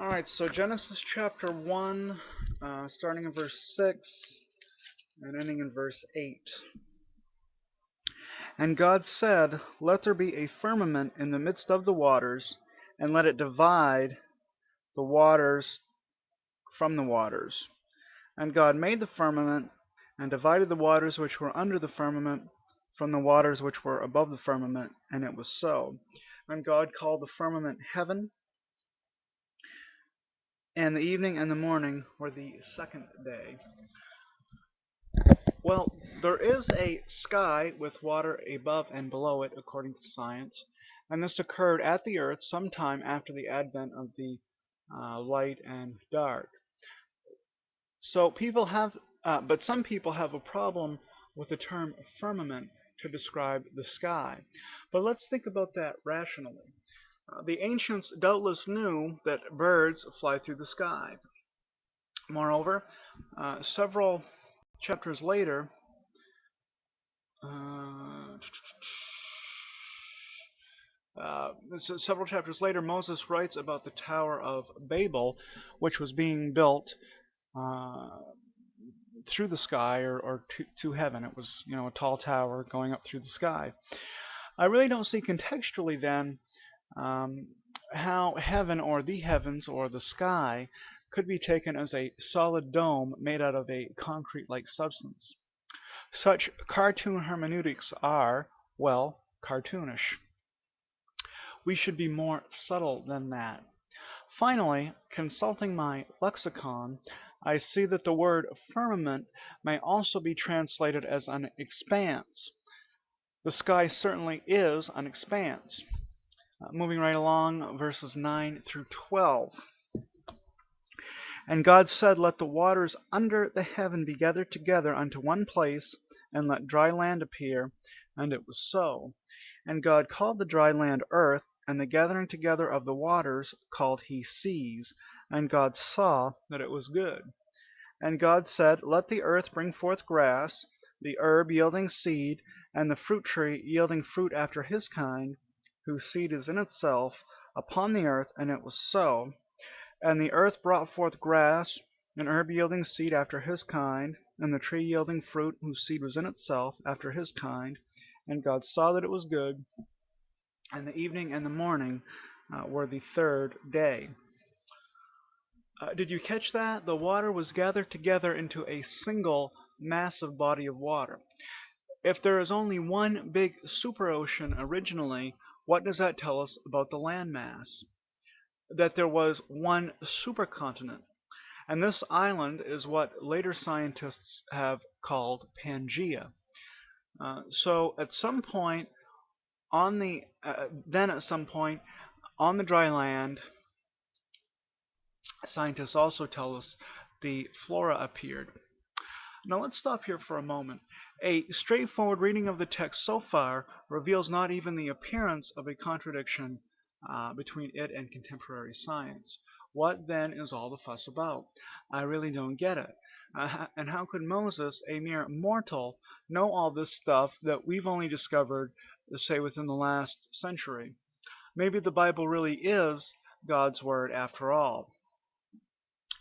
Alright, so Genesis chapter 1, starting in verse 6 and ending in verse 8. And God said, Let there be a firmament in the midst of the waters, and let it divide the waters from the waters. And God made the firmament, and divided the waters which were under the firmament from the waters which were above the firmament, and it was so. And God called the firmament heaven, and the evening and the morning were the second day. Well, there is a sky with water above and below it, according to science, and this occurred at the Earth sometime after the advent of the light and dark. So but some people have a problem with the term firmament to describe the sky. But let's think about that rationally. The ancients doubtless knew that birds fly through the sky. Moreover, several chapters later, uh, several chapters later, Moses writes about the Tower of Babel, which was being built uh, through the sky or to heaven. It was, a tall tower going up through the sky. I really don't see contextually then um, how heaven or the heavens or the sky could be taken as a solid dome made out of a concrete-like substance. Such cartoon hermeneutics are, well, cartoonish. We should be more subtle than that. Finally, consulting my lexicon, I see that the word firmament may also be translated as an expanse. The sky certainly is an expanse. Moving right along, verses 9 through 12. And God said, Let the waters under the heaven be gathered together unto one place, and let dry land appear. And it was so. And God called the dry land earth, and the gathering together of the waters called he seas. And God saw that it was good. And God said, Let the earth bring forth grass, the herb yielding seed, and the fruit tree yielding fruit after his kind, whose seed is in itself, upon the earth. And it was so. And the earth brought forth grass, and herb yielding seed after his kind, and the tree yielding fruit, whose seed was in itself, after his kind. And God saw that it was good. And the evening and the morning were the third day. Did you catch that? The water was gathered together into a single massive body of water. If there is only one big superocean originally, what does that tell us about the landmass? That there was one supercontinent. And this island is what later scientists have called Pangaea. So at some point at some point on the dry land, scientists also tell us the flora appeared. Now let's stop here for a moment. A straightforward reading of the text so far reveals not even the appearance of a contradiction between it and contemporary science. What then is all the fuss about? I really don't get it. And how could Moses, a mere mortal, know all this stuff that we've only discovered, say, within the last century? Maybe the Bible really is God's word after all.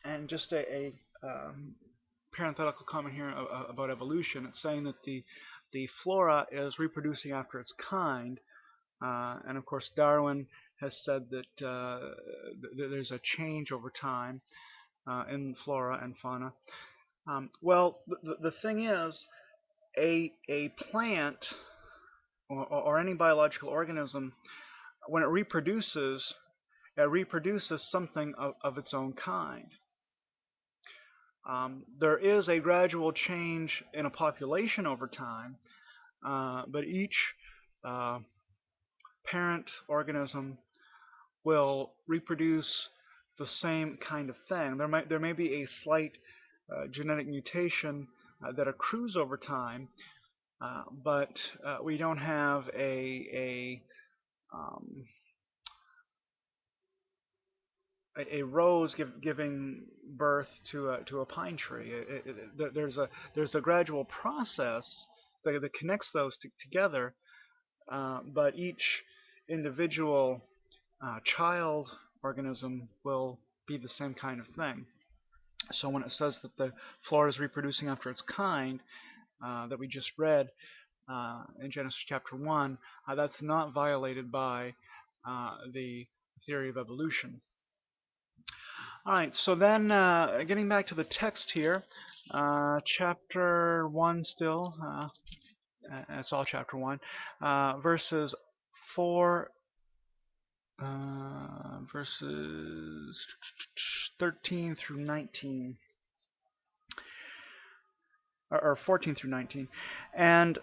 And just a parenthetical comment here about evolution. It's saying that the flora is reproducing after its kind, and of course Darwin has said that there's a change over time in flora and fauna. Well, the thing is, a plant or any biological organism, when it reproduces something of its own kind. There is a gradual change in a population over time, but each uh, parent organism will reproduce the same kind of thing. There may be a slight genetic mutation that accrues over time, but we don't have um, a rose giving birth to a pine tree. There's a gradual process that connects those together, but each individual child organism will be the same kind of thing. So when it says that the floor is reproducing after its kind, that we just read in Genesis chapter 1, that's not violated by the theory of evolution. All right, so then getting back to the text here, chapter 1 still, it's all chapter 1, verses 4, verses 13 through 19, or 14 through 19. And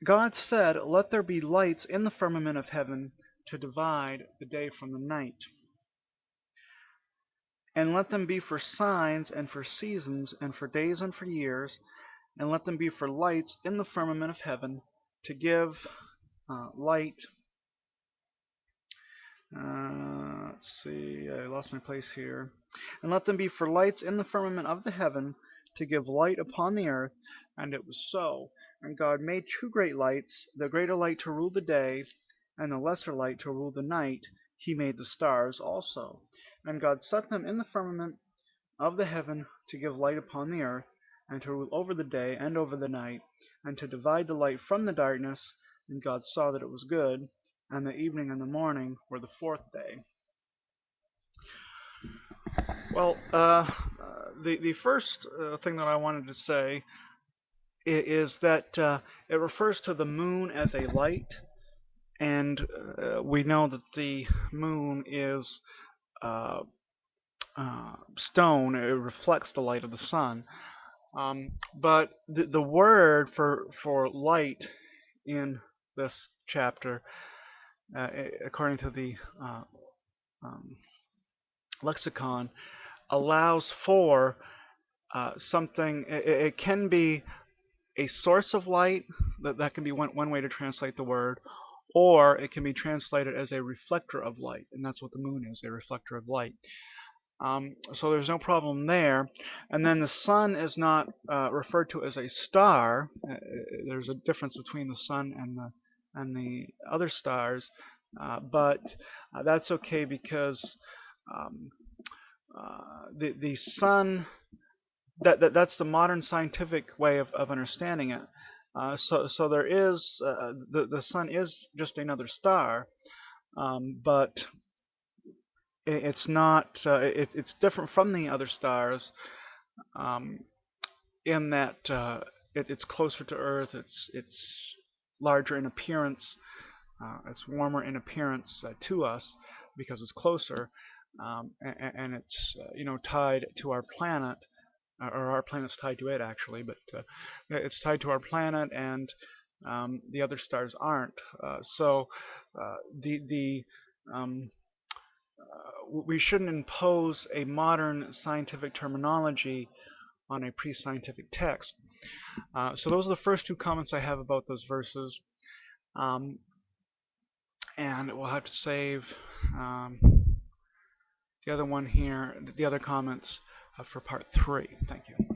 God said, "Let there be lights in the firmament of heaven to divide the day from the night, and let them be for signs and for seasons and for days and for years, and let them be for lights in the firmament of heaven to give light." Let's see, I lost my place here. "And let them be for lights in the firmament of the heaven to give light upon the earth. And it was so. And God made two great lights, the greater light to rule the day, and the lesser light to rule the night. He made the stars also. And God set them in the firmament of the heaven to give light upon the earth, and to rule over the day and over the night, and to divide the light from the darkness. And God saw that it was good. And the evening and the morning were the fourth day." Well, the first thing that I wanted to say is that it refers to the moon as a light, and we know that the moon is uh, stone. It reflects the light of the sun. But the word for light in this chapter, according to the um, lexicon, allows for something. It can be a source of light. That can be one way to translate the word, or it can be translated as a reflector of light, and that's what the moon is, a reflector of light. So there's no problem there. And then the sun is not referred to as a star. There's a difference between the sun and the other stars, but that's okay because um, the sun, that's the modern scientific way of understanding it. So there is the sun is just another star, but it's not. It's different from the other stars um, in that it's closer to Earth. It's larger in appearance. It's warmer in appearance to us because it's closer, and it's tied to our planet, or our planet's tied to it actually, but it's tied to our planet, and the other stars aren't. So the we shouldn't impose a modern scientific terminology on a pre-scientific text. So those are the first two comments I have about those verses. And we'll have to save the other one here, the other comments for part 3. Thank you.